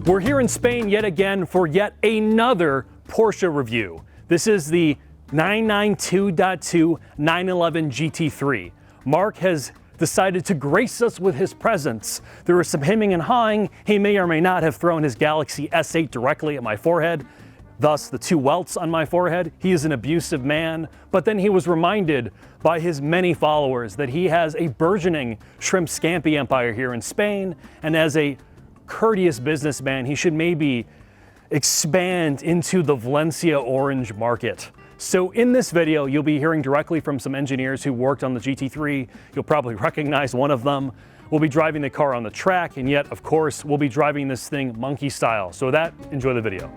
We're here in Spain yet again for yet another Porsche review. This is the 992.2 911 GT3. Mark has decided to grace us with his presence. There was some hemming and hawing. He may or may not have thrown his Galaxy S8 directly at my forehead, thus the two welts on my forehead. He is an abusive man, but then he was reminded by his many followers that he has a burgeoning shrimp scampi empire here in Spain, and as a courteous businessman, he should maybe expand into the Valencia orange market. So in this video, you'll be hearing directly from some engineers who worked on the GT3. You'll probably recognize one of them. We'll be driving the car on the track, and yet, of course, we'll be driving this thing monkey style. So with that, enjoy the video.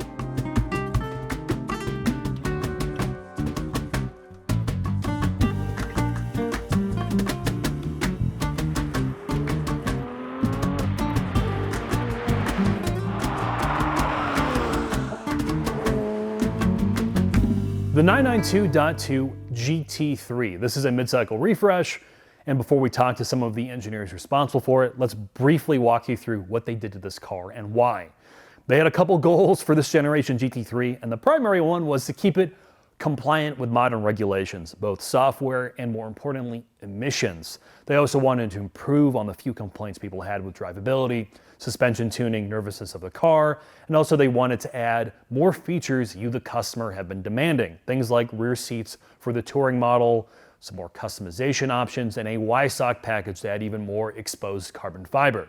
The 992.2 GT3. This is a mid-cycle refresh, and before we talk to some of the engineers responsible for it, let's briefly walk you through what they did to this car and why. They had a couple goals for this generation GT3, and the primary one was to keep it compliant with modern regulations, both software and, more importantly, emissions. They also wanted to improve on the few complaints people had with drivability, suspension tuning, nervousness of the car, and also they wanted to add more features you, the customer, have been demanding. Things like rear seats for the touring model, some more customization options, and a Y-Sock package to add even more exposed carbon fiber.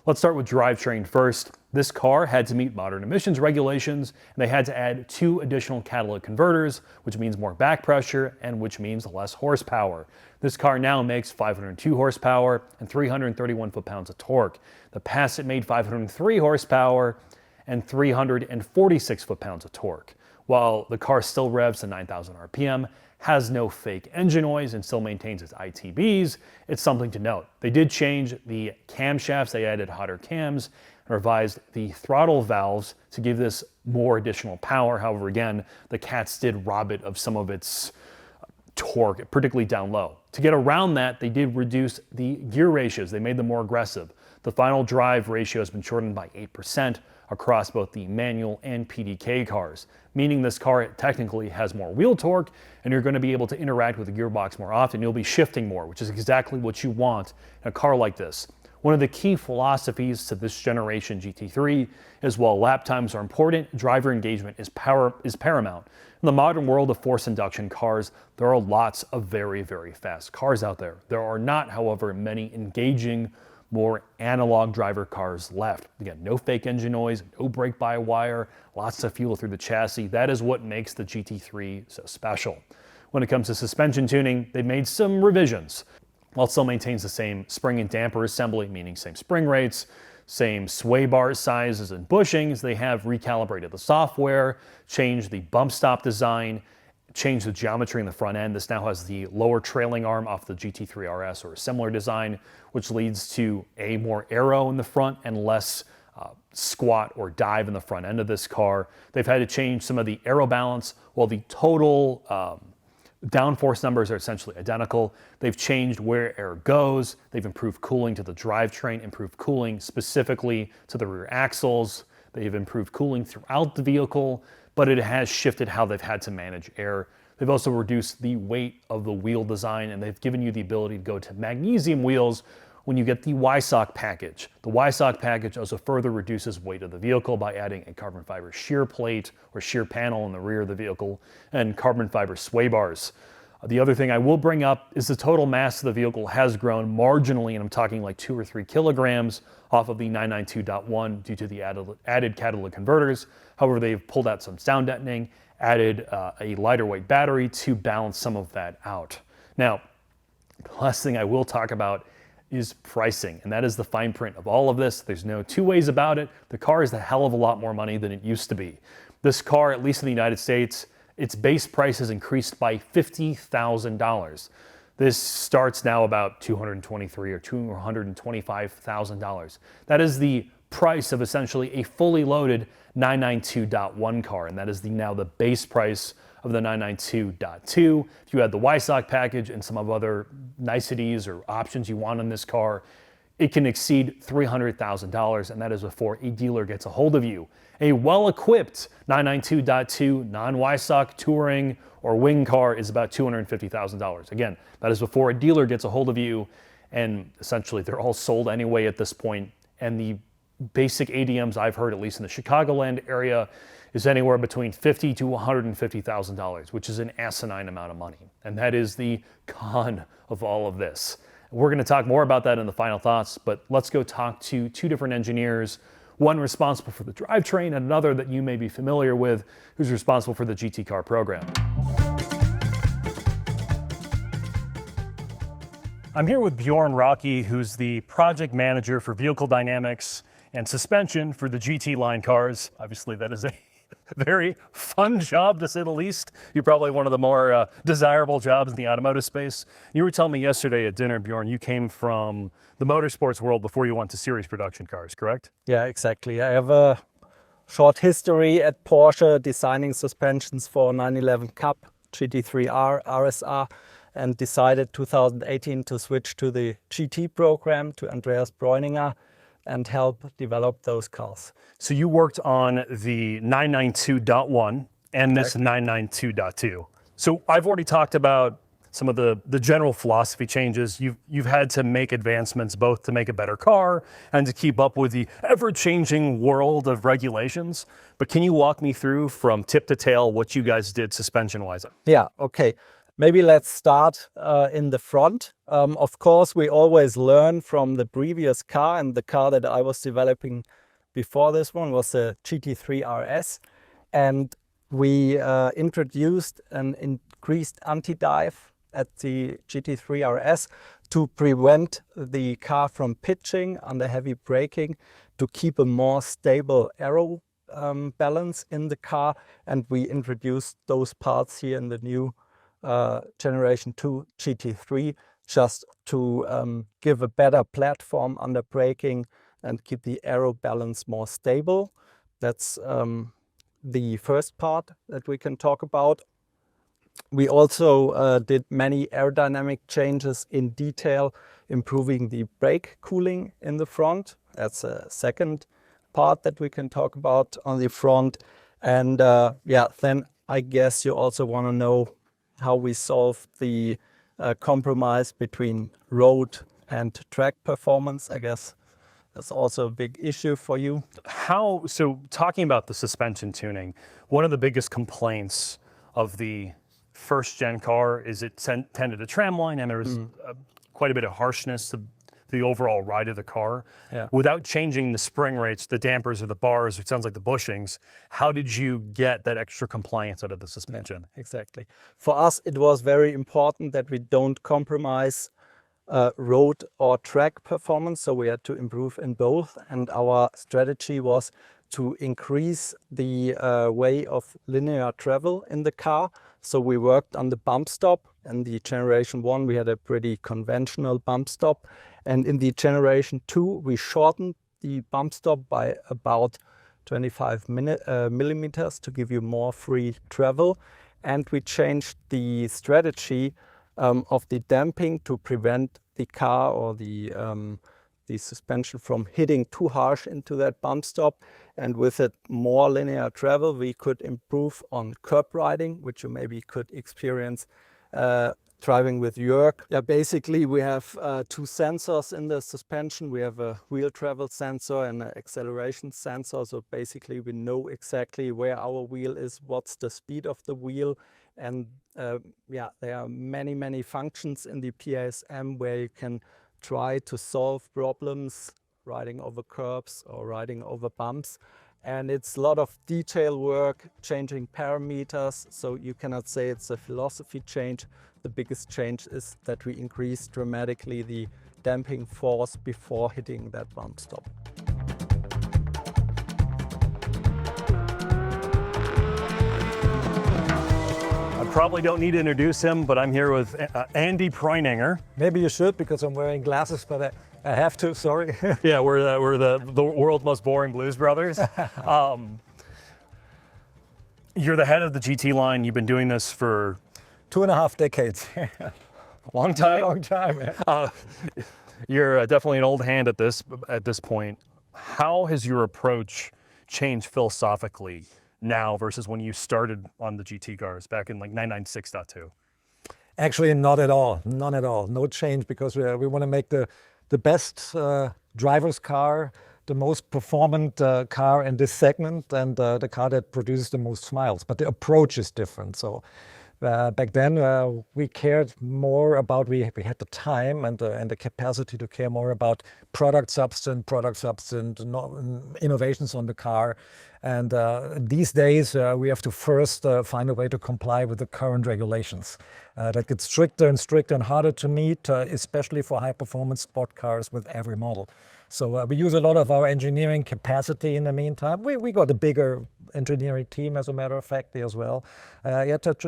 Let's start with drivetrain first. This car had to meet modern emissions regulations, and they had to add 2 additional catalytic converters, which means more back pressure and which means less horsepower. This car now makes 502 horsepower and 331 foot-pounds of torque. The Passat made 503 horsepower and 346 foot-pounds of torque. While the car still revs to 9,000 RPM, has no fake engine noise, and still maintains its ITBs, it's something to note. They did change the camshafts. They added hotter cams and revised the throttle valves to give this more additional power. However, again, the cats did rob it of some of its torque, particularly down low. To get around that, they did reduce the gear ratios. They made them more aggressive. The final drive ratio has been shortened by 8% across both the manual and PDK cars, meaning this car technically has more wheel torque, and you're going to be able to interact with the gearbox more often. You'll be shifting more, which is exactly what you want in a car like this. One of the key philosophies to this generation GT3 is, while lap times are important, driver engagement is paramount. In the modern world of forced induction cars, there are lots of very, very fast cars out there. There are not, however, many engaging, more analog driver cars left. Again, no fake engine noise, no brake-by-wire, lots of fuel through the chassis. That is what makes the GT3 so special. When it comes to suspension tuning, they've made some revisions. While it still maintains the same spring and damper assembly, meaning same spring rates, same sway bar sizes and bushings, they have recalibrated the software, changed the bump stop design, changed the geometry in the front end. This now has the lower trailing arm off the GT3 RS or a similar design, which leads to a more aero in the front and less squat or dive in the front end of this car. They've had to change some of the aero balance, while the total downforce numbers are essentially identical. They've changed where air goes. They've improved cooling to the drivetrain, improved cooling specifically to the rear axles. They've improved cooling throughout the vehicle, but it has shifted how they've had to manage air. They've also reduced the weight of the wheel design, and they've given you the ability to go to magnesium wheels when you get the Y-Sock package. The Y-Sock package also further reduces weight of the vehicle by adding a carbon fiber shear plate or shear panel in the rear of the vehicle and carbon fiber sway bars. The other thing I will bring up is the total mass of the vehicle has grown marginally, and I'm talking like 2 or 3 kilograms off of the 992.1 due to the added catalytic converters. However, they've pulled out some sound deadening, added a lighter weight battery to balance some of that out. Now, the last thing I will talk about is pricing, and that is the fine print of all of this. There's no two ways about it. The car is a hell of a lot more money than it used to be. This car, at least in the United States, its base price has increased by $50,000. This starts now about $223,000 or $225,000. That is the price of essentially a fully loaded 992.1 car, and that is now the base price of the 992.2. If you had the Y-Sock package and some of other niceties or options you want in this car, it can exceed $300,000, and that is before a dealer gets a hold of you. A well-equipped 992.2 non-Wysock touring or wing car is about $250,000. Again, that is before a dealer gets a hold of you, and essentially they're all sold anyway at this point. And the basic ADMs I've heard, at least in the Chicagoland area, is anywhere between $50,000 to $150,000, which is an asinine amount of money. And that is the con of all of this. We're going to talk more about that in the final thoughts, but let's go talk to two different engineers, one responsible for the drivetrain and another that you may be familiar with, who's responsible for the GT car program. I'm here with Bjorn Rocky, who's the project manager for vehicle dynamics and suspension for the GT line cars. Obviously, that is a very fun job, to say the least. You're probably one of the more desirable jobs in the automotive space. You were telling me yesterday at dinner, Bjorn, you came from the motorsports world before you went to series production cars, correct? Yeah, exactly. I have a short history at Porsche designing suspensions for 911 Cup, GT3R, RSR, and decided 2018 to switch to the GT program to Andreas Bräuninger and help develop those cars. So you worked on the 992.1 and this 992.2. So I've already talked about some of the general philosophy changes. You've had to make advancements both to make a better car and to keep up with the ever-changing world of regulations. But can you walk me through from tip to tail what you guys did suspension-wise? Yeah, okay. Maybe let's start in the front. Of course, we always learn from the previous car, and the car that I was developing before this one was the GT3 RS. And we introduced an increased anti-dive at the GT3 RS to prevent the car from pitching under heavy braking, to keep a more stable aero balance in the car. And we introduced those parts here in the new Generation 2 GT3 just to give a better platform under braking and keep the aero balance more stable. That's the first part that we can talk about. We also did many aerodynamic changes in detail, improving the brake cooling in the front. That's a second part that we can talk about on the front. And yeah, then I guess you also want to know how we solved the compromise between road and track performance. I guess that's also a big issue for you. So talking about the suspension tuning, one of the biggest complaints of the first gen car is it tended to tramline, and there was quite a bit of harshness to the overall ride of the car. Yeah. Without changing the spring rates, the dampers or the bars, it sounds like the bushings, how did you get that extra compliance out of the suspension? Exactly. For us, it was very important that we don't compromise road or track performance, so we had to improve in both. And our strategy was to increase the way of linear travel in the car. So we worked on the bump stop. In the Generation 1, we had a pretty conventional bump stop. And in the Generation 2, we shortened the bump stop by about 25 millimeters to give you more free travel. And we changed the strategy of the damping to prevent the car or the suspension from hitting too harsh into that bump stop. And with it more linear travel, we could improve on curb riding, which you maybe could experience driving with Jörg. Yeah, basically we have two sensors in the suspension. We have a wheel travel sensor and an acceleration sensor. So basically we know exactly where our wheel is, what's the speed of the wheel. And yeah, there are many functions in the PASM where you can try to solve problems riding over curbs or riding over bumps. And it's a lot of detail work, changing parameters. So you cannot say it's a philosophy change. The biggest change is that we increase dramatically the damping force before hitting that bump stop. I probably don't need to introduce him, but I'm here with Andy Bräuninger. Maybe you should, because I'm wearing glasses, but I have to, sorry. Yeah, we're the world's most boring blues brothers. You're the head of the GT line. You've been doing this for 2.5 decades. a long time. Long time, yeah. You're definitely an old hand at this point. How has your approach changed philosophically now versus when you started on the GT cars back in like 996.2? Actually, not at all. None at all. No change, because we want to make the best driver's car, the most performant car in this segment, and the car that produces the most smiles. But the approach is different. So back then we cared more about, we had the time and the capacity to care more about product substance, innovations on the car. And these days we have to first find a way to comply with the current regulations. That gets stricter and stricter and harder to meet, especially for high-performance sport cars with every model. So we use a lot of our engineering capacity in the meantime. We got a bigger engineering team, as a matter of fact, as well.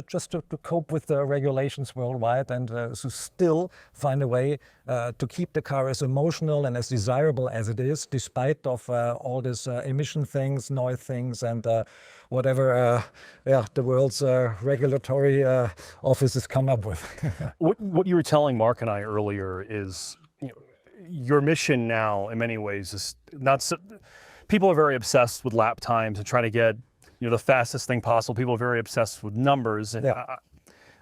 Just to cope with the regulations worldwide, and to still find a way to keep the car as emotional and as desirable as it is, despite of all these emission things, noise things, and whatever the world's regulatory offices come up with. What you were telling Mark and I earlier is, your mission now in many ways is not so, people are very obsessed with lap times and trying to get the fastest thing possible. People are very obsessed with numbers, and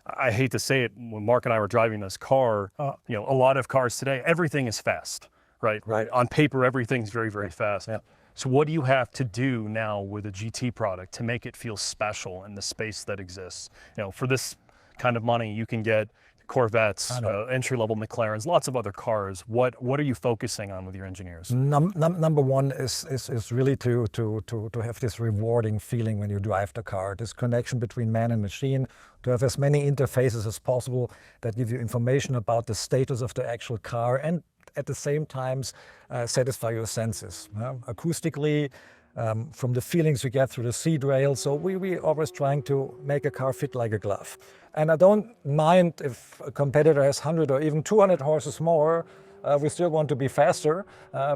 I hate to say it, when Mark and I were driving this car, a lot of cars today, everything is fast, right? On paper, everything's very, very fast. So what do you have to do now with a GT product to make it feel special in the space that exists? For this kind of money, you can get Corvettes, entry-level McLarens, lots of other cars. What are you focusing on with your engineers? Number one is really to have this rewarding feeling when you drive the car, this connection between man and machine, to have as many interfaces as possible that give you information about the status of the actual car, and at the same time satisfy your senses. Acoustically, from the feelings we get through the seat rail. So we always trying to make a car fit like a glove. And I don't mind if a competitor has 100 or even 200 horses more. We still want to be faster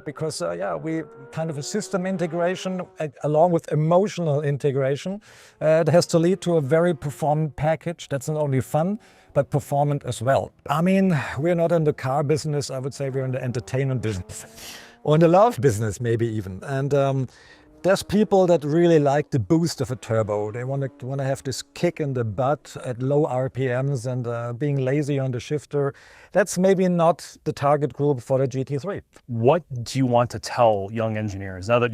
because we kind of a system integration along with emotional integration. It has to lead to a very performant package that's not only fun, but performant as well. I mean, we're not in the car business. I would say we're in the entertainment business, or in the love business maybe even. And there's people that really like the boost of a turbo. They want to have this kick in the butt at low RPMs, and being lazy on the shifter. That's maybe not the target group for the GT3. What do you want to tell young engineers now that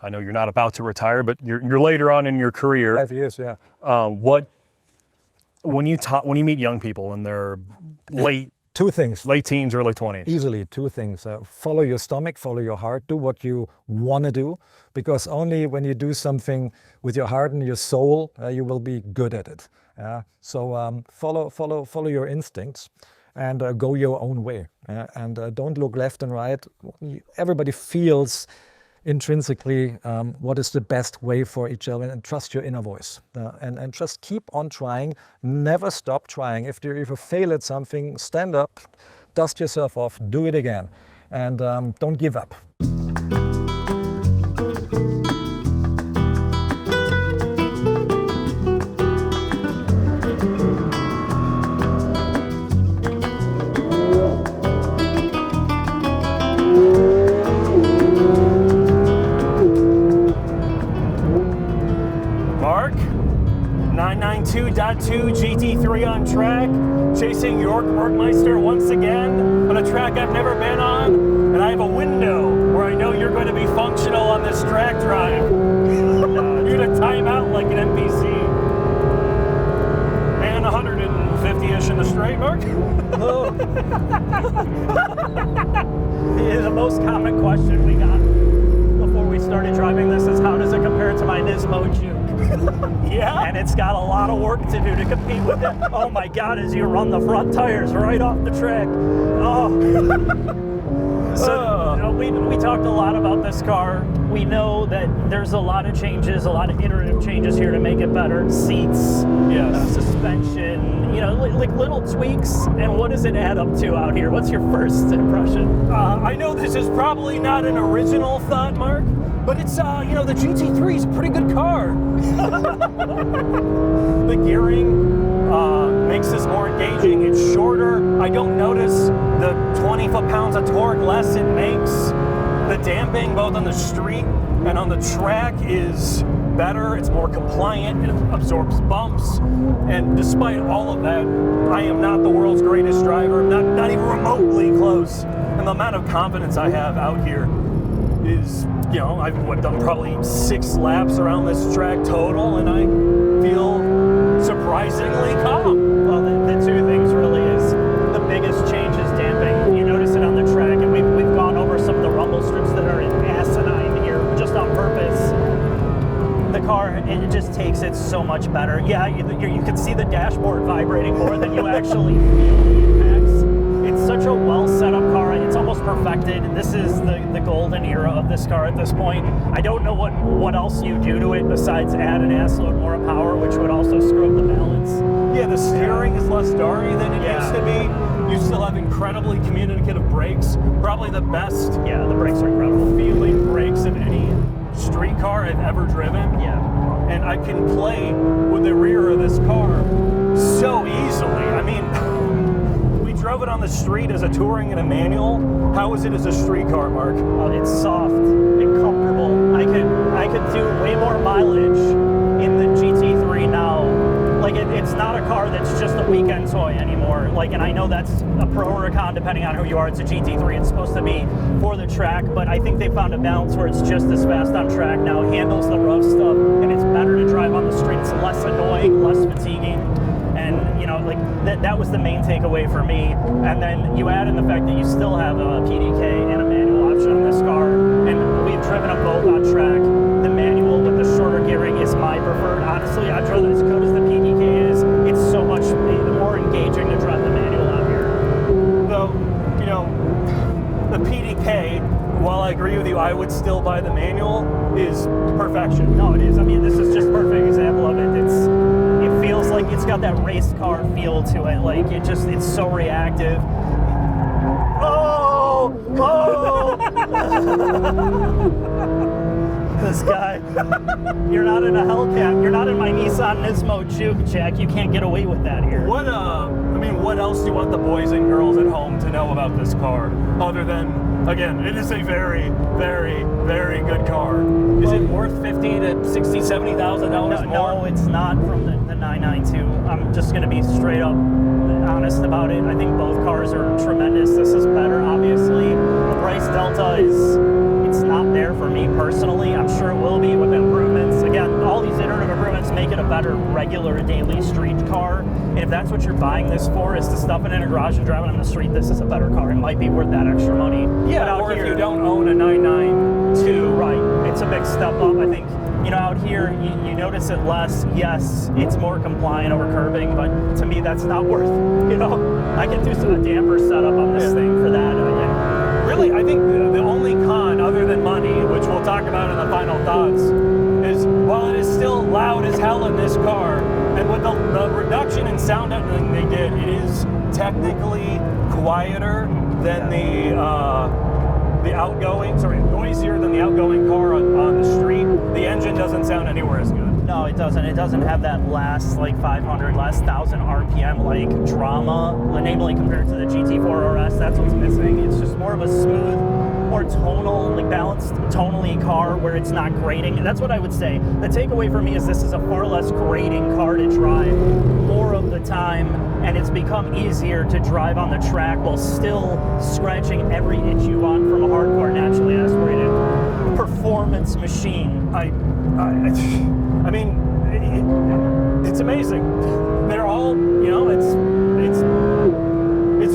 I know you're not about to retire, but you're later on in your career? 5 years, yeah. When you meet young people and they're late teens, early 20s. Easily, two things. Follow your stomach, follow your heart, do what you want to do, because only when you do something with your heart and your soul, you will be good at it. So follow your instincts and go your own way. And don't look left and right. Everybody feels intrinsically what is the best way for each other, and trust your inner voice. And just keep on trying, never stop trying. If you fail at something, stand up, dust yourself off, do it again, and don't give up. Mark, 992.2 GT3 on track, chasing York Workmeister once again on a track I've never been on, and I have a window where I know you're going to be functional on this track drive. You're going to time out like an NPC. And 150-ish in the straight, Mark? The most common question we got before we started driving this is, how does it compare to my Nismo Juke? Yeah. And it's got a lot of work to do to compete with it. Oh my God, as you run the front tires right off the track. So we talked a lot about this car. We know that there's a lot of changes, a lot of iterative changes here to make it better. Seats, suspension, like little tweaks. And what does it add up to out here? What's your first impression? I know this is probably not an original thought, Mark, but it's, the GT3 is a pretty good car. The gearing makes this more engaging. It's shorter. I don't notice the 20 foot-pounds of torque less it makes. The damping, both on the street and on the track, is better. It's more compliant. It absorbs bumps. And despite all of that, I am not the world's greatest driver. I'm not even remotely close. And the amount of confidence I have out here is, you know, I've done probably 6 laps around this track total, and I feel surprisingly calm. Well, the two things really is the biggest change is damping. You notice it on the track, and we've gone over some of the rumble strips that are asinine here, just on purpose. The car, it just takes it so much better. Yeah, you can see the dashboard vibrating more than you actually feel the impacts. It's such a well set up car. It's almost perfected. This is the golden era of this car at this point. I don't know what else you do to it besides add an ass load more power, which would also screw up the balance. Yeah, the steering is less darty than it used to be. You still have incredibly communicative brakes. Probably the best. Yeah, the brakes are incredible. Feeling brakes of any street car I've ever driven. Yeah. And I can play with the rear of this car so easily. I mean, we drove it on the street as a touring and a manual. How is it as a street car, Mark? It's soft and comfortable. I could do way more mileage in the GT3 now. Like it's not a car that's just a weekend toy anymore. Like, and I know that's a pro or a con depending on who you are. It's a GT3. It's supposed to be for the track, but I think they found a balance where it's just as fast on track now, handles the rough stuff, and it's better to drive on the street. It's less annoying, less fatiguing. And, you know, like that was the main takeaway for me. And then you add in the fact that you still have a PDK and a manual option on this car. And we've driven them both on track. The manual with the shorter gearing is my preferred. Honestly, I'd rather as good as the PDK is, it's so much more engaging to drive the manual out here. Though, you know, the PDK, while I agree with you, I would still buy the manual, is perfection. No, it is. I mean, this is just a perfect example of it. It feels like it's got that race car feel to it. Like it's so reactive. Oh! This guy. You're not in a Hellcat. You're not in my Nissan Nismo Juke, Jack. You can't get away with that here. What else do you want the boys and girls at home to know about this car? Other than, again, it is a very, very, very good car. Is it worth $50,000 to $60,000, $70,000 more? No, it's not from the 992. I'm just going to be straight up honest about it. I think both cars are tremendous. This is better, obviously. The price delta it's not there for me personally. I'm sure it will be with improvements. Again, all these iterative improvements make it a better regular daily street car. And if that's what you're buying this for, is to stuff it in a garage and drive it on the street, this is a better car. It might be worth that extra money. Yeah, or if you don't own a 992. Right. It's a big step up. I think, you know, out here, you notice it less. Yes, it's more compliant over curbing, but to me, that's not worth, you know, I can do a damper setup on this thing for that. Really, I think the only con, other than money, which we'll talk about in the final thoughts, is while it is still loud as hell in this car, and with the reduction in sound editing they did, it is technically quieter than noisier than the outgoing car on the street. The engine doesn't sound anywhere as good. No, it doesn't. It doesn't have that last 1,000 RPM drama, namely compared to the GT4 RS. That's what's missing. It's just more of a smooth, more tonal, balanced tonally car where it's not grating. And that's what I would say. The takeaway for me is this is a far less grating car to drive more of the time, and it's become easier to drive on the track while still scratching every itch you want from a hardcore naturally aspirated performance machine. I mean, it's amazing. They're all, you know, it's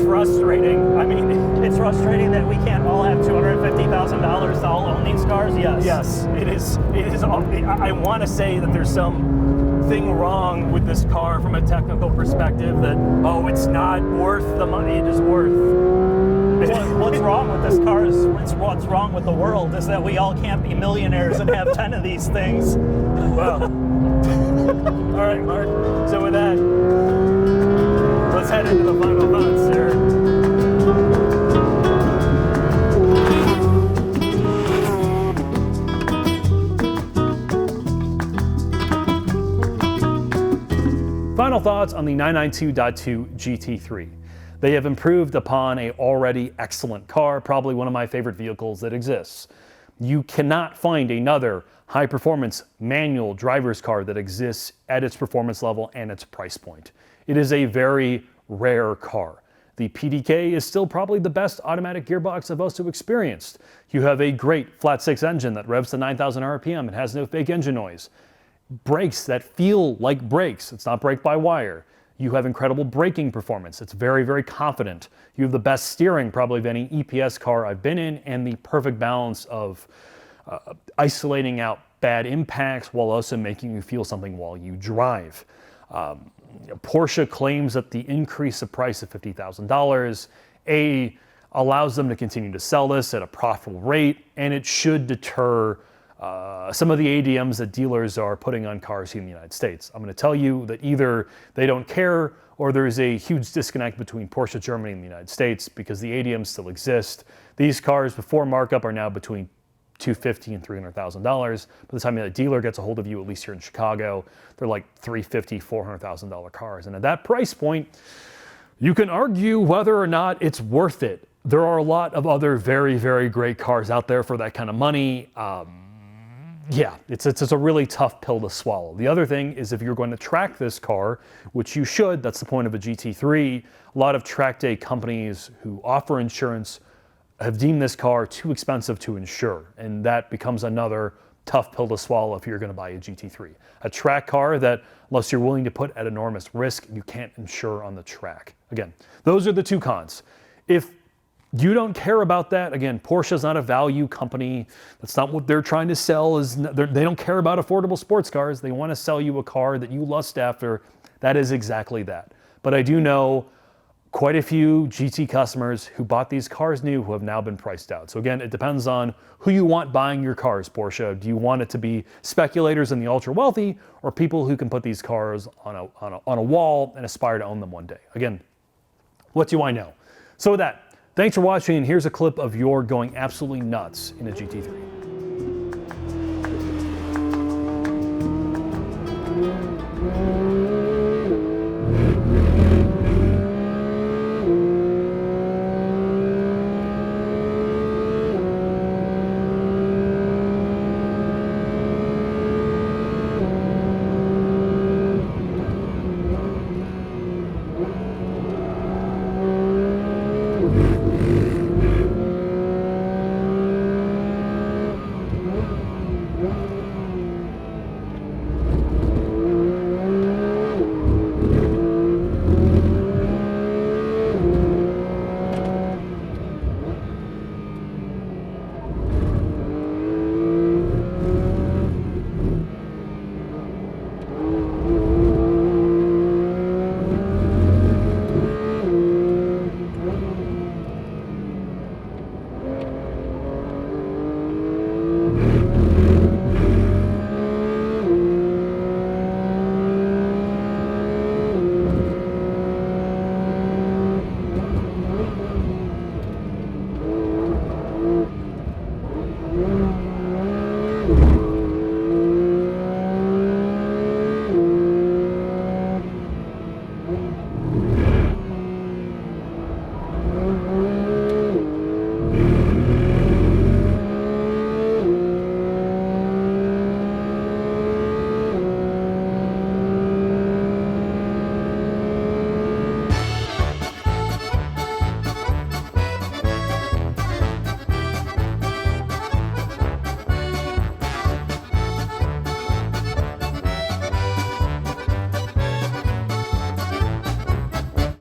frustrating. I mean, it's frustrating that we can't all have $250,000 to all own these cars. Yes. Yes, it is. I want to say that there's something wrong with this car from a technical perspective. That it's not worth the money it is worth. What's wrong with this car is what's wrong with the world is that we all can't be millionaires and have 10 of these things. Well, all right, Mark. So with that, let's head into the final thoughts, sir. Final thoughts on the 992.2 GT3. They have improved upon a already excellent car, probably one of my favorite vehicles that exists. You cannot find another high-performance manual driver's car that exists at its performance level and its price point. It is a very rare car. The PDK is still probably the best automatic gearbox I've also experienced. You have a great flat-six engine that revs to 9,000 RPM. It has no fake engine noise. Brakes that feel like brakes. It's not brake-by-wire. You have incredible braking performance. It's very, very confident. You have the best steering probably of any EPS car I've been in, and the perfect balance of isolating out bad impacts while also making you feel something while you drive. Porsche claims that the increase of price of $50,000 allows them to continue to sell this at a profitable rate, and it should deter some of the ADMs that dealers are putting on cars here in the United States. I'm going to tell you that either they don't care or there's a huge disconnect between Porsche Germany and the United States, because the ADMs still exist. These cars before markup are now between $250,000 and $300,000. By the time the dealer gets a hold of you, at least here in Chicago, they're like $350,000, $400,000 cars. And at that price point, you can argue whether or not it's worth it. There are a lot of other very, very great cars out there for that kind of money. Yeah, it's a really tough pill to swallow. The other thing is, if you're going to track this car, which you should, that's the point of a GT3, a lot of track day companies who offer insurance have deemed this car too expensive to insure, and that becomes another tough pill to swallow if you're going to buy a GT3. A track car that, unless you're willing to put at enormous risk, you can't insure on the track. Again, those are the two cons. If you don't care about that, again, Porsche's not a value company. That's not what they're trying to sell. They don't care about affordable sports cars. They want to sell you a car that you lust after. That is exactly that. But I do know quite a few GT customers who bought these cars new who have now been priced out. So again, it depends on who you want buying your cars, Porsche. Do you want it to be speculators and the ultra wealthy, or people who can put these cars on a wall and aspire to own them one day? Again, what do I know? So with that, thanks for watching, and here's a clip of your going absolutely nuts in a GT3.